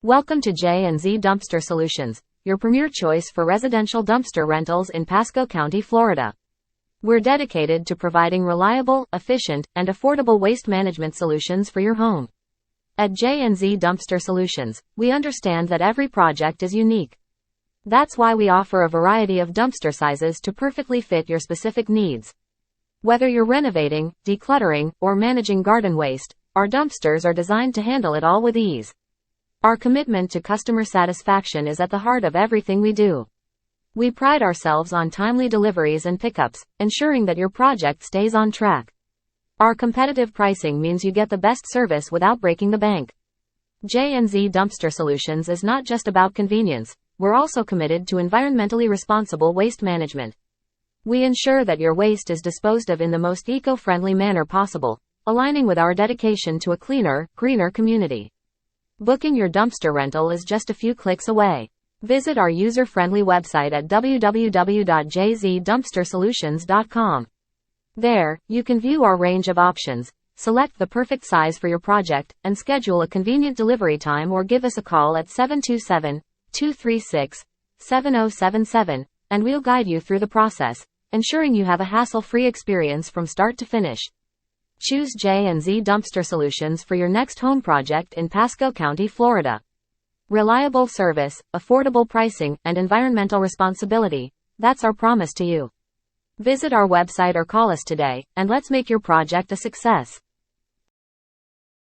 Welcome to J&Z Dumpster Solutions, your premier choice for residential dumpster rentals in Pasco County, Florida. We're dedicated to providing reliable, efficient, and affordable waste management solutions for your home. At J&Z Dumpster Solutions, we understand that every project is unique. That's why we offer a variety of dumpster sizes to perfectly fit your specific needs. Whether you're renovating, decluttering, or managing garden waste, our dumpsters are designed to handle it all with ease. Our commitment to customer satisfaction is at the heart of everything we do. We pride ourselves on timely deliveries and pickups, ensuring that your project stays on track. Our competitive pricing means you get the best service without breaking the bank. J&Z Dumpster Solutions is not just about convenience, we're also committed to environmentally responsible waste management. We ensure that your waste is disposed of in the most eco-friendly manner possible, aligning with our dedication to a cleaner, greener community. Booking your dumpster rental is just a few clicks away. Visit our user-friendly website at www.jzdumpstersolutions.com. There, you can view our range of options, select the perfect size for your project, and schedule a convenient delivery time or give us a call at 727-236-7077, and we'll guide you through the process, ensuring you have a hassle-free experience from start to finish. Choose J&Z Dumpster Solutions for your next home project in Pasco County, Florida. Reliable service, affordable pricing, and environmental responsibility, that's our promise to you. Visit our website or call us today, and let's make your project a success.